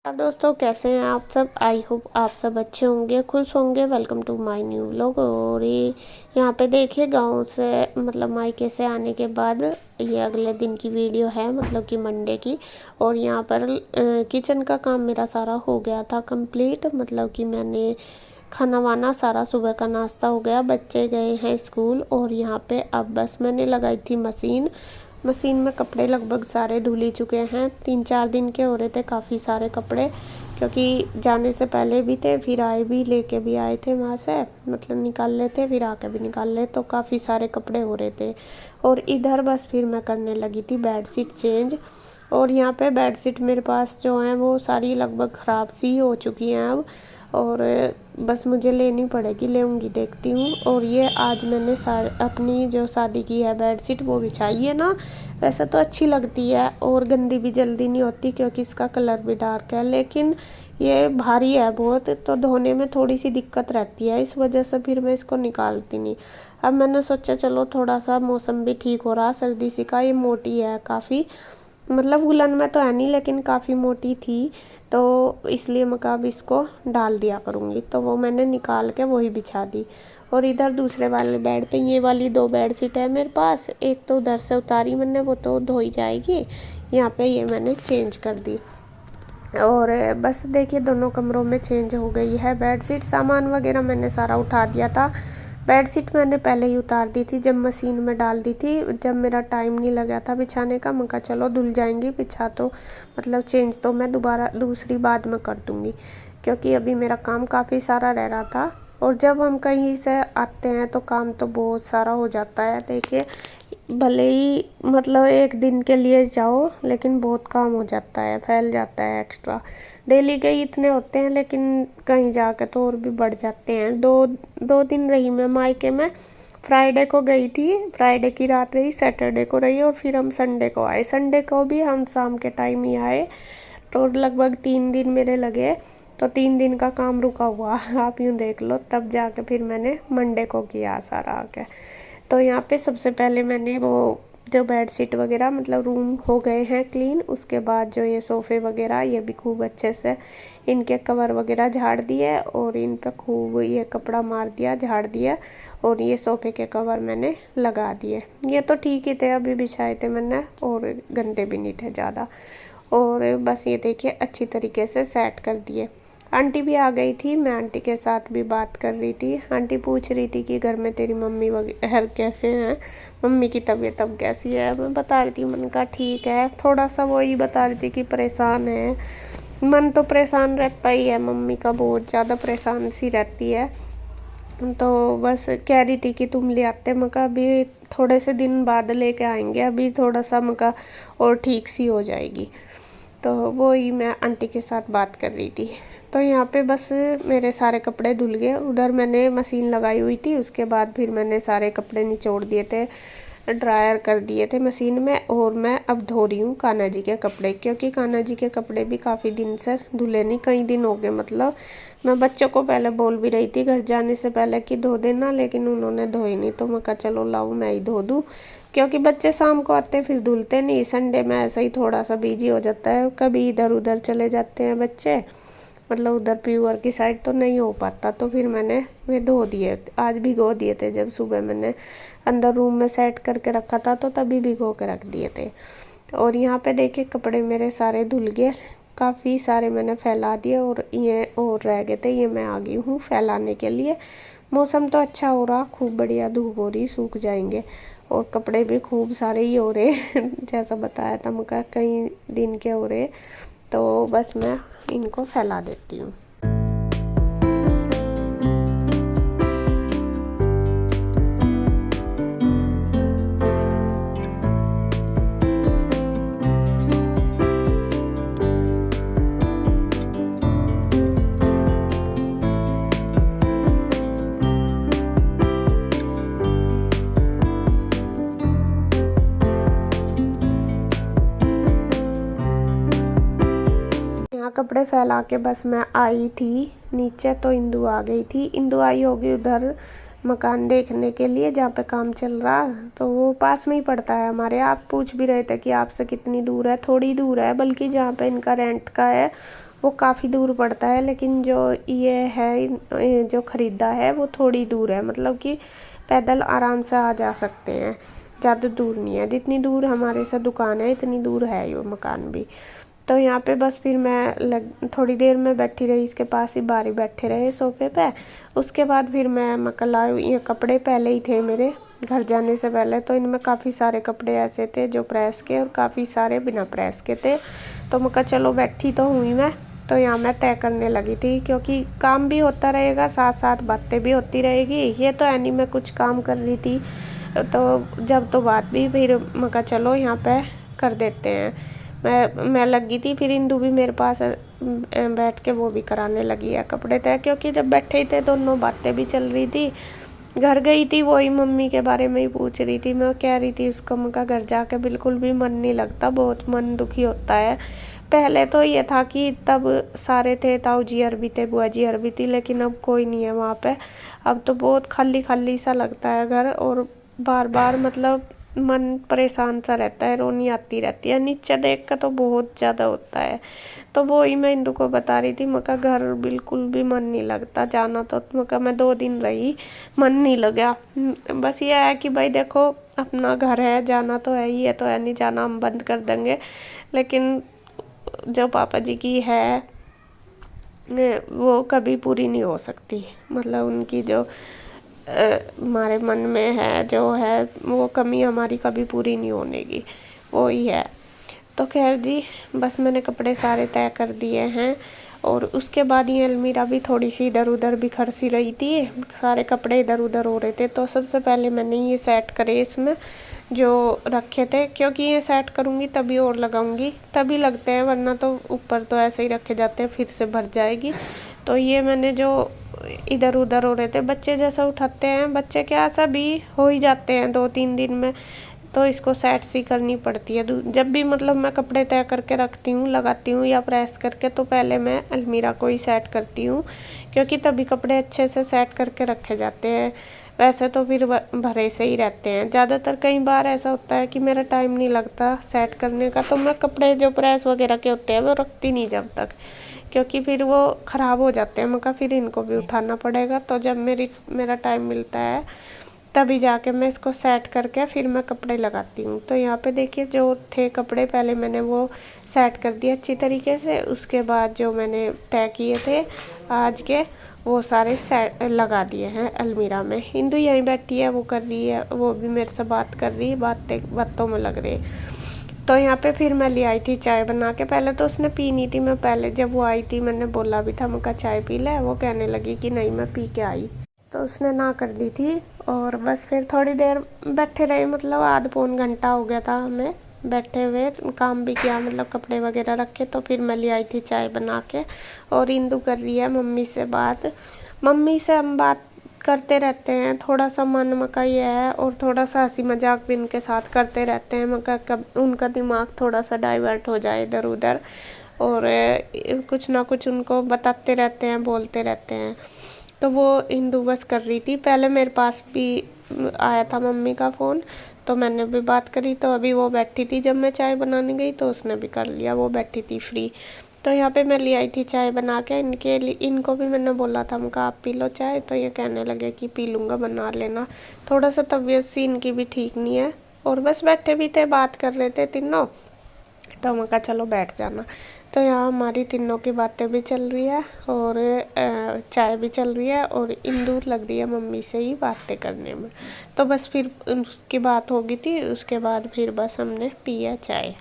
दोस्तों, कैसे हैं आप सब। आई होप आप सब अच्छे होंगे, खुश होंगे। Welcome to my new vlog. और ये यहाँ पे देखिए, गांव से मतलब मायके से आने के बाद ये अगले दिन की वीडियो है, मतलब कि मंडे की। और यहाँ पर किचन का काम मेरा सारा हो गया था कंप्लीट। मतलब कि मैंने खाना वाना सारा, सुबह का नाश्ता हो गया, बच्चे गए हैं स्कूल। और यहाँ पे अब बस मैंने लगाई थी मशीन में कपड़े लगभग सारे धुल ही चुके हैं। 3-4 दिन के हो रहे थे काफ़ी सारे कपड़े, क्योंकि जाने से पहले भी थे, फिर आए भी, लेके भी आए थे वहाँ से, मतलब निकाल लेते, फिर आके भी निकाल ले, तो काफ़ी सारे कपड़े हो रहे थे। और इधर बस फिर मैं करने लगी थी बेडशीट चेंज। और यहाँ पे बेडशीट मेरे पास जो हैं वो सारी लगभग ख़राब सी हो चुकी हैं अब। और बस मुझे लेनी पड़ेगी, लेऊंगी, देखती हूँ। और ये आज मैंने अपनी जो शादी की है बेडशीट वो बिछाई है ना। वैसे तो अच्छी लगती है और गंदी भी जल्दी नहीं होती, क्योंकि इसका कलर भी डार्क है, लेकिन ये भारी है बहुत, तो धोने में थोड़ी सी दिक्कत रहती है। इस वजह से फिर मैं इसको निकालती नहीं। अब मैंने सोचा चलो, थोड़ा सा मौसम भी ठीक हो रहा सर्दी सी का, ये मोटी है काफ़ी, मतलब वुलन में तो है नहीं, लेकिन काफ़ी मोटी थी, तो इसलिए मैं कहा अब इसको डाल दिया करूँगी। तो वो मैंने निकाल के वही बिछा दी। और इधर दूसरे वाले बेड पे ये वाली 2 बेडशीट है मेरे पास। एक तो उधर से उतारी मैंने, वो तो धोई जाएगी। यहाँ पे ये मैंने चेंज कर दी। और बस देखिए, दोनों कमरों में चेंज हो गई है बेडशीट। सामान वगैरह मैंने सारा उठा दिया था। बेडशीट मैंने पहले ही उतार दी थी, जब मशीन में डाल दी थी, जब मेरा टाइम नहीं लगा था बिछाने का। मैं कहा चलो धुल जाएंगी, बिछा तो मतलब चेंज तो मैं दोबारा दूसरी बाद में कर दूँगी, क्योंकि अभी मेरा काम काफ़ी सारा रह रहा था। और जब हम कहीं से आते हैं तो काम तो बहुत सारा हो जाता है। देखिए, भले ही मतलब एक दिन के लिए जाओ, लेकिन बहुत काम हो जाता है, फैल जाता है एक्स्ट्रा। डेली के ही इतने होते हैं, लेकिन कहीं जाके तो और भी बढ़ जाते हैं। दो दो दिन रही मैं मायके में। फ्राइडे को गई थी, फ्राइडे की रात रही, सैटरडे को रही, और फिर हम संडे को आए। संडे को भी हम शाम के टाइम ही आए। तो लगभग 3 दिन मेरे लगे। तो 3 दिन का काम रुका हुआ आप यूँ देख लो। तब जाके फिर मैंने मंडे को किया सारा आके। तो यहाँ पे सबसे पहले मैंने वो जो बेडशीट वगैरह, मतलब रूम हो गए हैं क्लीन। उसके बाद जो ये सोफ़े वगैरह, ये भी खूब अच्छे से इनके कवर वगैरह झाड़ दिए, और इन पे खूब ये कपड़ा मार दिया, झाड़ दिया। और ये सोफ़े के कवर मैंने लगा दिए। ये तो ठीक ही थे, अभी बिछाए थे मैंने, और गंदे भी नहीं थे ज़्यादा। और बस ये देखिए, अच्छी तरीके से सेट कर दिए। आंटी भी आ गई थी, मैं आंटी के साथ भी बात कर रही थी। आंटी पूछ रही थी कि घर में तेरी मम्मी वगैरह कैसे हैं, मम्मी की तबीयत अब कैसी है। मैं बता रही थी, मैंने कहा ठीक है। थोड़ा सा वही बता रही थी कि परेशान है, मन तो परेशान रहता ही है, मम्मी का बहुत ज़्यादा परेशान सी रहती है। तो बस कह रही थी कि तुम ले आते। मैं कहा अभी थोड़े से दिन बाद लेके आएंगे, अभी थोड़ा सा मैं कहा और ठीक सी हो जाएगी। तो वो ही मैं आंटी के साथ बात कर रही थी। तो यहाँ पे बस मेरे सारे कपड़े धुल गए। उधर मैंने मशीन लगाई हुई थी, उसके बाद फिर मैंने सारे कपड़े निचोड़ दिए थे, ड्रायर कर दिए थे मशीन में। और मैं अब धो रही हूँ कान्हा जी के कपड़े, क्योंकि कान्हा जी के कपड़े भी काफ़ी दिन से धुले नहीं, कई दिन हो गए। मतलब मैं बच्चों को पहले बोल भी रही थी घर जाने से पहले कि धो देना, लेकिन उन्होंने धोए नहीं। तो मैं कहा चलो लाऊं मैं ही धो दूँ, क्योंकि बच्चे शाम को आते फिर धुलते नहीं। संडे में ऐसा ही थोड़ा सा बिजी हो जाता है, कभी इधर उधर चले जाते हैं बच्चे, मतलब उधर प्यूअर की साइड तो नहीं हो पाता। तो फिर मैंने वे धो दिए, आज भिगो दिए थे। जब सुबह मैंने अंदर रूम में सेट करके रखा था, तो तभी भिगो के रख दिए थे। और यहाँ पे देखिए, कपड़े मेरे सारे धुल गए, काफ़ी सारे मैंने फैला दिए, और ये और रह गए थे, ये मैं आ गई हूँ फैलाने के लिए। मौसम तो अच्छा हो रहा, खूब बढ़िया धूप हो रही, सूख जाएंगे। और कपड़े भी खूब सारे ही हो रहे जैसा बताया था, मुझे कई दिन के हो रहे। तो बस मैं इनको फैला देती हूँ। यहाँ कपड़े फैला के बस मैं आई थी नीचे, तो इंदु आ गई थी। इंदु आई होगी उधर मकान देखने के लिए जहाँ पे काम चल रहा, तो वो पास में ही पड़ता है हमारे। आप पूछ भी रहे थे कि आपसे कितनी दूर है, थोड़ी दूर है बल्कि, जहाँ पे इनका रेंट का है वो काफ़ी दूर पड़ता है, लेकिन जो ये है जो ख़रीदा है वो थोड़ी दूर है, मतलब कि पैदल आराम से आ जा सकते हैं, ज़्यादा दूर नहीं है। जितनी दूर हमारे से दुकान है इतनी दूर है ये मकान भी। तो यहाँ पे बस फिर मैं थोड़ी देर में बैठी रही, इसके पास ही बारी बैठे रहे सोफे पे। उसके बाद फिर मैं कल आई, ये कपड़े पहले ही थे मेरे घर जाने से पहले, तो इनमें काफ़ी सारे कपड़े ऐसे थे जो प्रेस के और काफ़ी सारे बिना प्रेस के थे। तो मैं कहा चलो बैठी तो हुई मैं, तो यहाँ मैं तय करने लगी थी, क्योंकि काम भी होता रहेगा साथ साथ बातें भी होती रहेगी। ये तो है नहीं मैं कुछ काम कर रही थी, तो जब तो बात भी, फिर मैं कहा चलो यहाँ पे कर देते हैं। मैं लगी थी, फिर इंदू भी मेरे पास बैठ के वो भी कराने लगी है कपड़े तय, क्योंकि जब बैठे ही थे दोनों बातें भी चल रही थी। घर गई थी वही मम्मी के बारे में ही पूछ रही थी, मैं कह रही थी उसको, मैं घर जाके बिल्कुल भी मन नहीं लगता, बहुत मन दुखी होता है। पहले तो ये था कि तब सारे थे, ताऊ जी और भी थे, बुआ जी और भी थी, लेकिन अब कोई नहीं है वहाँ पे। अब तो बहुत खाली खाली सा लगता है घर, और बार बार मतलब मन परेशान सा रहता है, रोनी आती रहती है, नीचे देख कर तो बहुत ज़्यादा होता है। तो वो ही मैं इंदू को बता रही थी, मैं कहा घर बिल्कुल भी मन नहीं लगता, जाना तो मैं कहा मैं 2 दिन रही, मन नहीं लगा। बस ये है कि भाई देखो अपना घर है, जाना तो है ही है, तो है नहीं जाना हम बंद कर देंगे, लेकिन जो पापा जी की है वो कभी पूरी नहीं हो सकती, मतलब उनकी जो हमारे मन में है जो है वो कमी हमारी कभी पूरी नहीं होने की, वो ही है। तो खैर जी, बस मैंने कपड़े सारे तय कर दिए हैं, और उसके बाद ये अलमीरा भी थोड़ी सी इधर उधर बिखर सी रही थी, सारे कपड़े इधर उधर हो रहे थे। तो सबसे पहले मैंने ये सेट करे इसमें जो रखे थे, क्योंकि ये सेट करूँगी तभी और लगाऊंगी, तभी लगते हैं, वरना तो ऊपर तो ऐसे ही रखे जाते हैं, फिर से भर जाएगी। तो ये मैंने जो इधर उधर हो रहे थे, बच्चे जैसा उठाते हैं, बच्चे क्या सभी हो ही जाते हैं 2-3 दिन में, तो इसको सेट सी करनी पड़ती है। जब भी मतलब मैं कपड़े तय करके रखती हूँ, लगाती हूँ या प्रेस करके, तो पहले मैं अलमीरा को ही सेट करती हूँ, क्योंकि तभी कपड़े अच्छे से सेट करके रखे जाते हैं। वैसे तो फिर भरे से ही रहते हैं ज़्यादातर। कई बार ऐसा होता है कि मेरा टाइम नहीं लगता सेट करने का, तो मैं कपड़े जो प्रेस वगैरह के होते हैं वो रखती नहीं जब तक, क्योंकि फिर वो ख़राब हो जाते हैं, मगर फिर इनको भी उठाना पड़ेगा। तो जब मेरा टाइम मिलता है तभी जाके मैं इसको सेट करके फिर मैं कपड़े लगाती हूँ। तो यहाँ पे देखिए जो थे कपड़े पहले मैंने वो सेट कर दिए अच्छी तरीके से, उसके बाद जो मैंने तय किए थे आज के वो सारे सेट लगा दिए हैं अलमीरा में। इंदु यहीं बैठी है, वो कर रही है, वो भी मेरे से बात कर रही है, बातों में लग रही है। तो यहाँ पे फिर मैं ले आई थी चाय बना के, पहले तो उसने पी नहीं थी, मैं पहले जब वो आई थी मैंने बोला भी था, मैं कहा चाय पी ले, वो कहने लगी कि नहीं मैं पी के आई, तो उसने ना कर दी थी। और बस फिर थोड़ी देर बैठे रहे, मतलब आध पौन घंटा हो गया था हमें बैठे हुए, काम भी किया, मतलब कपड़े वगैरह रखे। तो फिर मैं ले आई थी चाय बना के, और इंदु कर रही है मम्मी से बात। मम्मी से हम बात करते रहते हैं, थोड़ा सा मन मका ये है, और थोड़ा सा हंसी मजाक भी उनके साथ करते रहते हैं, मका कब उनका दिमाग थोड़ा सा डाइवर्ट हो जाए इधर उधर, और कुछ ना कुछ उनको बताते रहते हैं, बोलते रहते हैं। तो वो इंदु बस कर रही थी, पहले मेरे पास भी आया था मम्मी का फ़ोन, तो मैंने भी बात करी। तो अभी वो बैठी थी, जब मैं चाय बनाने गई तो उसने भी कर लिया, वो बैठी थी फ्री। तो यहाँ पे मैं ले आई थी चाय बना के इनके लिए, इनको भी मैंने बोला था, मैं कहा आप पी लो चाय, तो ये कहने लगे कि पी लूँगा, बना लेना। थोड़ा सा तबीयत सी इनकी भी ठीक नहीं है, और बस बैठे भी थे, बात कर रहे थे तीनों, तो मैं कहा चलो बैठ जाना। तो यहाँ हमारी तीनों की बातें भी चल रही है, और चाय भी चल रही है, और इंदू लग रही है मम्मी से ही बातें करने में। तो बस फिर उसकी बात हो गई थी, उसके बाद फिर बस हमने पिया चाय,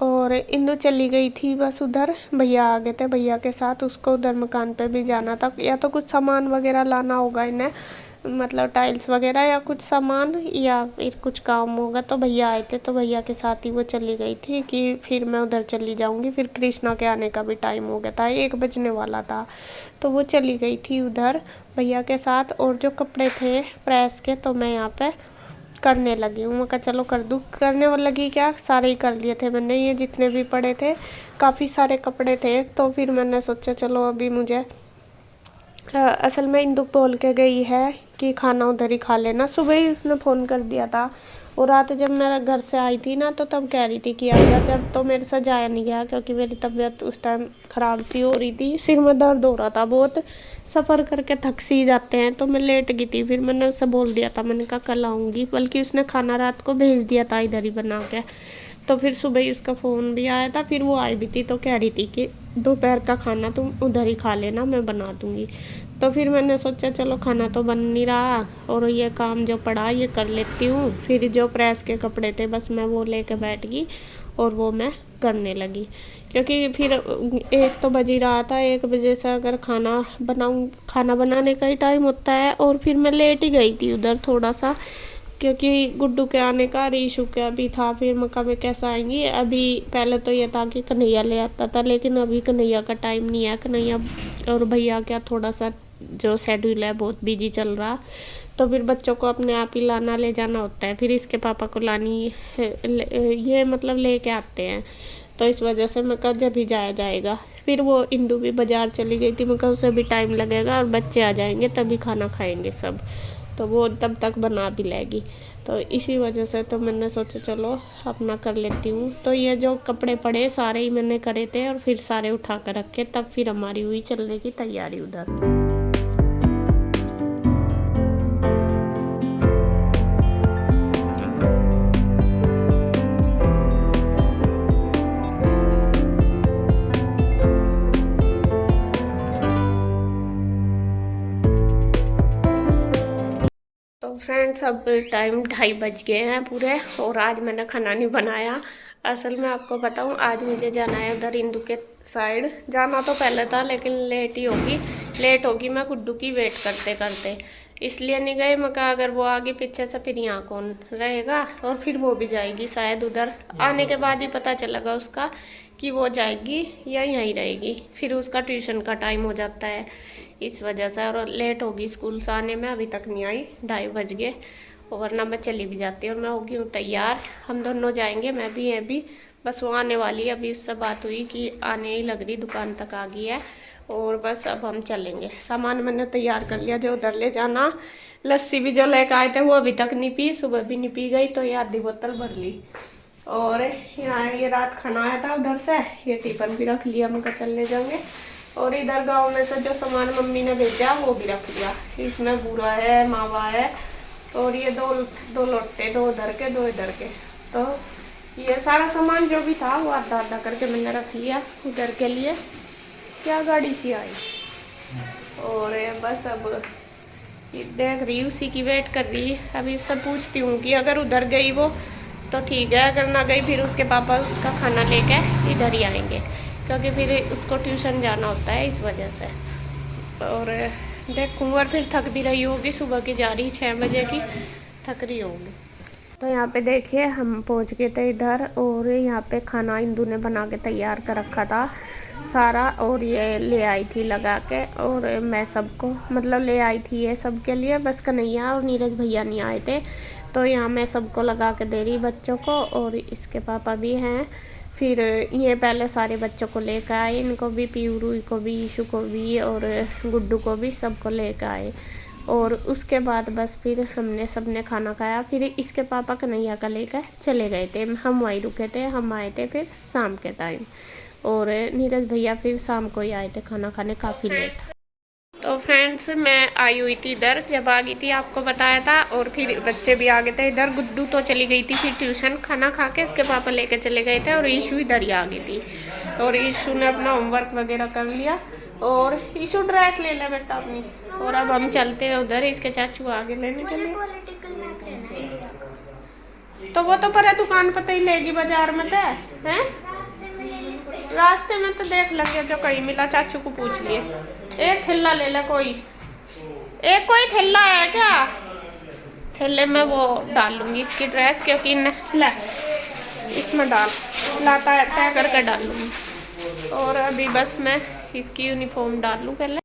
और इंदु चली गई थी बस उधर, भैया आ गए थे, भैया के साथ उसको उधर मकान पे भी जाना था, या तो कुछ सामान वगैरह लाना होगा इन्हें, मतलब टाइल्स वगैरह या कुछ सामान, या फिर कुछ काम होगा। तो भैया आए थे, तो भैया के साथ ही वो चली गई थी कि फिर मैं उधर चली जाऊंगी, फिर कृष्णा के आने का भी टाइम हो गया था, 1 बजने वाला था। तो वो चली गई थी उधर भैया के साथ, और जो कपड़े थे प्रेस के तो मैं यहाँ पे करने लगी हूँ। मैं कहा चलो कर दूँ, करने वाली लगी, क्या सारे ही कर लिए थे मैंने, ये जितने भी पड़े थे काफ़ी सारे कपड़े थे। तो फिर मैंने सोचा चलो अभी मुझे असल में इंदु बोल के गई है कि खाना उधर ही खा लेना, सुबह ही उसने फ़ोन कर दिया था और रात जब मैं घर से आई थी ना तो तब कह रही थी कि आ जा, जब तो मेरे से जाया नहीं गया क्योंकि मेरी तबीयत उस टाइम ख़राब सी हो रही थी, सिर में दर्द हो रहा था बहुत, सफ़र करके थक सी जाते हैं, तो मैं लेट गई थी। फिर मैंने उससे बोल दिया था, मैंने कहा कल आऊँगी, बल्कि उसने खाना रात को भेज दिया था इधर ही बना के। तो फिर सुबह ही उसका फ़ोन भी आया था, फिर वो आई भी थी तो कह रही थी कि दोपहर का खाना तुम उधर ही खा लेना, मैं बना दूँगी। तो फिर मैंने सोचा चलो खाना तो बन नहीं रहा और ये काम जो पड़ा ये कर लेती हूँ। फिर जो प्रेस के कपड़े थे बस मैं वो लेके बैठ गई और वो मैं करने लगी, क्योंकि फिर 1 तो बज ही रहा था। 1 बजे से अगर खाना बनाने का ही टाइम होता है। और फिर मैं लेट ही गई थी उधर थोड़ा सा, क्योंकि गुड्डू के आने का रीशू का भी था। फिर मैं कभी कैसे आएंगी, अभी पहले तो ये था कि कन्हैया ले आता था, लेकिन अभी कन्हैया का टाइम नहीं है। कन्हैया और भैया क्या थोड़ा सा जो शेड्यूल है बहुत बिजी चल रहा, तो फिर बच्चों को अपने आप ही लाना ले जाना होता है। फिर इसके पापा को लानी ये मतलब लेके आते हैं, तो इस वजह से मैं कहा जब ही जाया जाएगा। फिर वो इंदू भी बाज़ार चली गई थी, मैं कहा उसे भी टाइम लगेगा और बच्चे आ जाएंगे तभी खाना खाएंगे सब, तो वो तब तक बना भी लेगी। तो इसी वजह से तो मैंने सोचा चलो अपना कर लेती हूँ। तो ये जो कपड़े पड़े सारे ही मैंने करे थे और फिर सारे उठा कर रखे, तब फिर हमारी हुई चलने की तैयारी उधर। फ्रेंड्स अब टाइम 2:30 बज गए हैं पूरे, और आज मैंने खाना नहीं बनाया। असल में आपको बताऊं, आज मुझे जाना है उधर इंदू के साइड। जाना तो पहले था लेकिन लेट होगी मैं गुड्डू की वेट करते करते, इसलिए नहीं गए। मैं कहा अगर वो आगे पीछे से फिर यहाँ कौन रहेगा, और फिर वो भी जाएगी शायद उधर। आने के बाद ही पता चलेगा उसका कि वो जाएगी या यहीं रहेगी, फिर उसका ट्यूशन का टाइम हो जाता है इस वजह से। और लेट होगी स्कूल से आने में, अभी तक नहीं आई, 2:30 बज गए, वरना मैं चली भी जाती। और मैं हो गई हूँ तैयार, हम दोनों जाएंगे, मैं भी बस वो आने वाली है। अभी उससे बात हुई कि आने ही लग रही, दुकान तक आ गई है, और बस अब हम चलेंगे। सामान मैंने तैयार कर लिया जो उधर ले जाना। लस्सी भी जो लेकर आए थे वो अभी तक नहीं पी, सुबह भी नहीं पी गई, तो ये आधी बोतल भर ली। और यहाँ ये रात खाना आया था उधर से, ये टिफिन भी रख लिया, मैं चल ले जाएंगे। और इधर गांव में से जो सामान मम्मी ने भेजा वो भी रख लिया। इसमें बूरा है, मावा है, और ये दो लोटे, 2 उधर के 2 इधर के। तो ये सारा सामान जो भी था वो आधा आधा करके मैंने रख लिया उधर के लिए। क्या गाड़ी सी आई, और बस अब देख रही, उसी की वेट कर रही। अभी उससे पूछती हूँ कि अगर उधर गई वो तो ठीक है, अगर ना गई फिर उसके पापा उसका खाना लेके इधर ही आएंगे, क्योंकि फिर उसको ट्यूशन जाना होता है इस वजह से। और देखूँ, और फिर थक भी रही होगी, सुबह की जा रही 6 बजे की, थक रही होगी। तो यहाँ पे देखिए हम पहुँच गए थे इधर, और यहाँ पे खाना इंदू ने बना के तैयार कर रखा था सारा, और ये ले आई थी लगा के। और मैं सबको मतलब ले आई थी ये सबके लिए, बस कन्हैया और नीरज भैया नहीं आए थे, तो यहाँ मैं सबको लगा के दे रही बच्चों को, और इसके पापा भी हैं। फिर ये पहले सारे बच्चों को लेकर आए, इनको भी, पीरू को भी, ईशू को भी और गुड्डू को भी, सबको लेकर आए। और उसके बाद बस फिर हमने सबने खाना खाया। फिर इसके पापा कन्हैया का लेकर चले गए थे, हम वहीं रुके थे। हम आए थे फिर शाम के टाइम, और नीरज भैया फिर शाम को ही आए थे खाना खाने, काफ़ी लेट। तो फ्रेंड्स मैं आई हुई थी इधर, जब आ गई थी आपको बताया था, और फिर बच्चे भी आ गए थे इधर। गुड्डू तो चली गई थी फिर ट्यूशन, खाना खा के इसके पापा लेके चले गए थे, और ईशू इधर ही आ गई थी। और ईशू ने अपना होमवर्क वगैरह कर लिया, और ईशू ड्रेस ले ले बेटा अपनी। और अब हम चलते हैं उधर, इसके चाचू आगे लेने के लिए। तो वो तो पर दुकान पर ही लेगी, बाजार में तो है, रास्ते में तो देख लेंगे, जो कहीं मिला चाचू को पूछ लिए। एक थैला ले ले, कोई थैला है क्या? थैले में वो डाल लूँगी इसकी ड्रेस, क्योंकि ले इसमें लाता है तय करके डाल लूँगी। और अभी बस मैं इसकी यूनिफॉर्म डाल लूँ पहले।